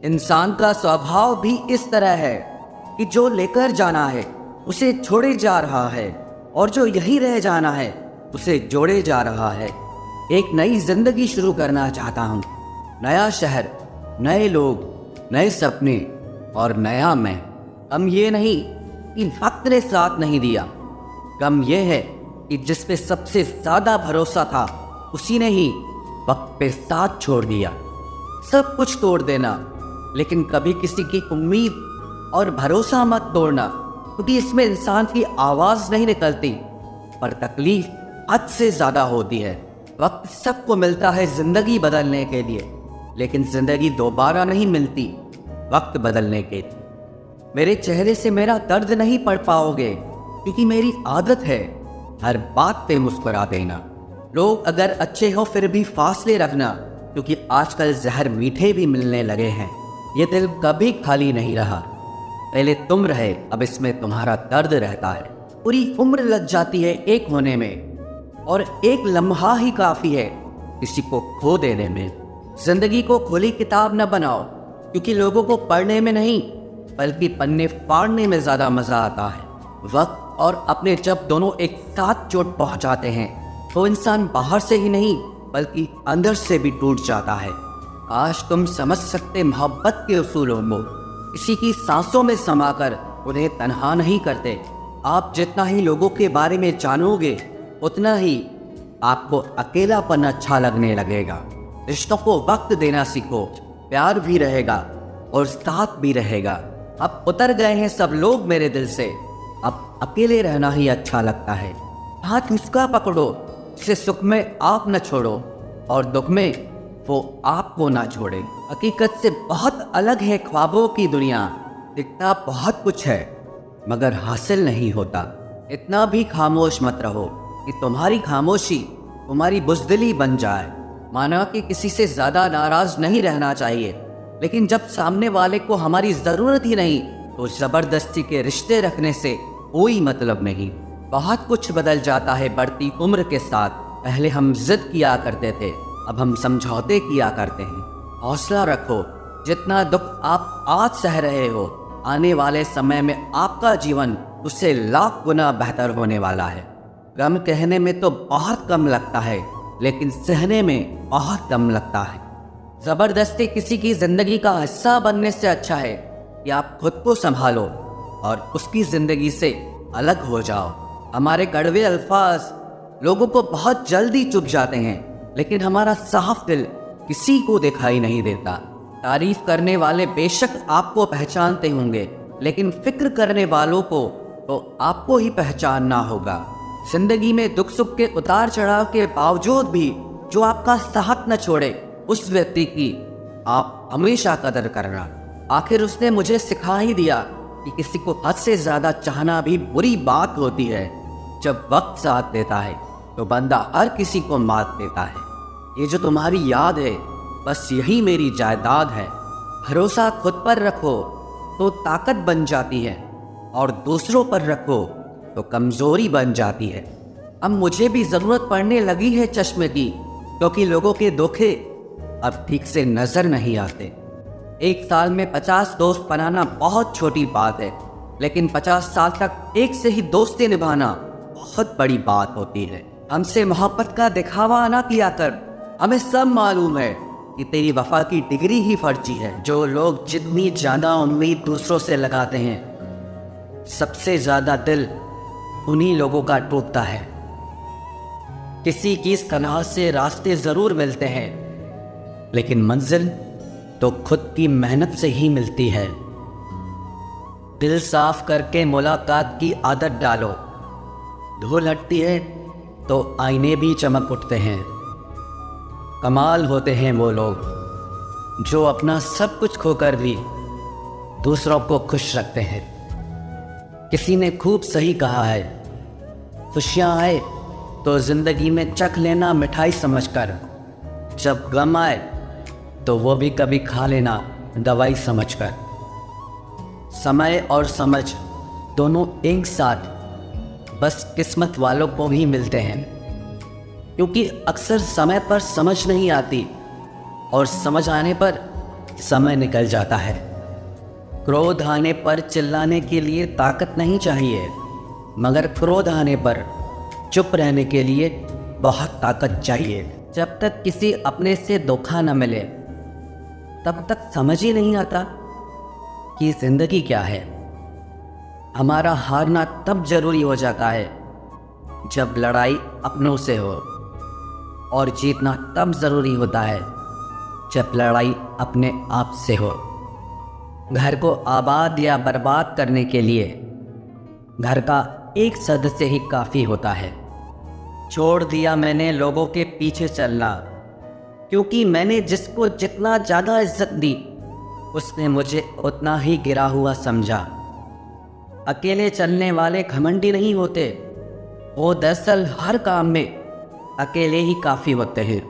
इंसान का स्वभाव भी इस तरह है कि जो लेकर जाना है उसे छोड़े जा रहा है, और जो यहीं रह जाना है उसे जोड़े जा रहा है। एक नई जिंदगी शुरू करना चाहता हूँ। नया शहर, नए लोग, नए सपने और नया मैं। गम ये नहीं कि वक्त ने साथ नहीं दिया, गम ये है कि जिस पे सबसे ज्यादा भरोसा था उसी ने ही वक्त पे साथ छोड़ दिया। सब कुछ तोड़ देना, लेकिन कभी किसी की उम्मीद और भरोसा मत तोड़ना, क्योंकि इसमें इंसान की आवाज़ नहीं निकलती, पर तकलीफ हद से ज़्यादा होती है। वक्त सबको मिलता है ज़िंदगी बदलने के लिए, लेकिन ज़िंदगी दोबारा नहीं मिलती वक्त बदलने के लिए। मेरे चेहरे से मेरा दर्द नहीं पढ़ पाओगे, क्योंकि मेरी आदत है हर बात पे मुस्कुरा देना। लोग अगर अच्छे हो फिर भी फासले रखना, क्योंकि आजकल जहर मीठे भी मिलने लगे हैं। ये दिल कभी खाली नहीं रहा, पहले तुम रहे, अब इसमें तुम्हारा दर्द रहता है। पूरी उम्र लग जाती है एक होने में, और एक लम्हा ही काफ़ी है किसी को खो देने में। जिंदगी को खुली किताब न बनाओ, क्योंकि लोगों को पढ़ने में नहीं बल्कि पन्ने फाड़ने में ज़्यादा मज़ा आता है। वक्त और अपने जब दोनों एक साथ चोट पहुंचाते हैं तो इंसान बाहर से ही नहीं बल्कि अंदर से भी टूट जाता है। आज तुम समझ सकते मोहब्बत के उसूलों को, किसी की सांसों में समाकर उन्हें तन्हा नहीं करते। आप जितना ही लोगों के बारे में जानोगे उतना ही आपको अकेलापन अच्छा लगने लगेगा। रिश्तों को वक्त देना सीखो, प्यार भी रहेगा और साथ भी रहेगा। अब उतर गए हैं सब लोग मेरे दिल से, अब अकेले रहना ही अच्छा लगता है। हाथ उसका पकड़ो जिसे सुख में आप न छोड़ो, और दुख में वो आपको ना छोड़े। हकीकत से बहुत अलग है ख्वाबों की दुनिया, दिखता बहुत कुछ है मगर हासिल नहीं होता। इतना भी खामोश मत रहो कि तुम्हारी खामोशी तुम्हारी बुज़दिली बन जाए। माना कि किसी से ज़्यादा नाराज़ नहीं रहना चाहिए, लेकिन जब सामने वाले को हमारी ज़रूरत ही नहीं तो ज़बरदस्ती के रिश्ते रखने से कोई मतलब नहीं। बहुत कुछ बदल जाता है बढ़ती उम्र के साथ। पहले हम जिद किया करते थे, अब हम समझौते किया करते हैं। हौसला रखो, जितना दुख आप आज सह रहे हो आने वाले समय में आपका जीवन उससे लाख गुना बेहतर होने वाला है। गम कहने में तो बहुत कम लगता है, लेकिन सहने में बहुत कम लगता है। ज़बरदस्ती किसी की ज़िंदगी का हिस्सा बनने से अच्छा है कि आप खुद को संभालो और उसकी ज़िंदगी से अलग हो जाओ। हमारे कड़वे अल्फाज लोगों को बहुत जल्दी चुभ जाते हैं, लेकिन हमारा साफ दिल किसी को दिखाई नहीं देता। तारीफ करने वाले बेशक आपको पहचानते होंगे, लेकिन फिक्र करने वालों को तो आपको ही पहचानना होगा। जिंदगी में दुख सुख के उतार चढ़ाव के बावजूद भी जो आपका साथ न छोड़े, उस व्यक्ति की आप हमेशा कदर करना। आखिर उसने मुझे सिखा ही दिया कि किसी को हद से ज़्यादा चाहना भी बुरी बात होती है। जब वक्त साथ देता है तो बंदा हर किसी को मात देता है। ये जो तुम्हारी याद है बस यही मेरी जायदाद है। भरोसा खुद पर रखो तो ताकत बन जाती है, और दूसरों पर रखो तो कमज़ोरी बन जाती है। अब मुझे भी ज़रूरत पड़ने लगी है चश्मे की, क्योंकि लोगों के धोखे अब ठीक से नज़र नहीं आते। एक साल में 50 दोस्त बनाना बहुत छोटी बात है, लेकिन 50 साल तक एक से ही दोस्ती निभाना बहुत बड़ी बात होती है। हमसे मोहब्बत का दिखावा ना किया कर, हमें सब मालूम है कि तेरी वफा की डिग्री ही फर्जी है। जो लोग जितनी ज़्यादा उम्मीद दूसरों से लगाते हैं, सबसे ज़्यादा दिल उन्हीं लोगों का टूटता है। किसी की सलाह से रास्ते ज़रूर मिलते हैं, लेकिन मंजिल तो खुद की मेहनत से ही मिलती है। दिल साफ करके मुलाकात की आदत डालो, धूल हटती है तो आईने भी चमक उठते हैं। कमाल होते हैं वो लोग जो अपना सब कुछ खोकर भी दूसरों को खुश रखते हैं। किसी ने खूब सही कहा है, खुशियाँ आए तो ज़िंदगी में चख लेना मिठाई समझकर, जब गम आए तो वो भी कभी खा लेना दवाई समझकर। समय और समझ दोनों एक साथ बस किस्मत वालों को ही मिलते हैं, क्योंकि अक्सर समय पर समझ नहीं आती और समझ आने पर समय निकल जाता है। क्रोध आने पर चिल्लाने के लिए ताकत नहीं चाहिए, मगर क्रोध आने पर चुप रहने के लिए बहुत ताकत चाहिए। जब तक किसी अपने से धोखा न मिले तब तक समझ ही नहीं आता कि जिंदगी क्या है। हमारा हारना तब जरूरी हो जाता है जब लड़ाई अपनों से हो, और जीतना तब ज़रूरी होता है जब लड़ाई अपने आप से हो। घर को आबाद या बर्बाद करने के लिए घर का एक सदस्य ही काफ़ी होता है। छोड़ दिया मैंने लोगों के पीछे चलना, क्योंकि मैंने जिसको जितना ज़्यादा इज्जत दी उसने मुझे उतना ही गिरा हुआ समझा। अकेले चलने वाले घमंडी नहीं होते, वो दरअसल हर काम में अकेले ही काफ़ी होते हैं।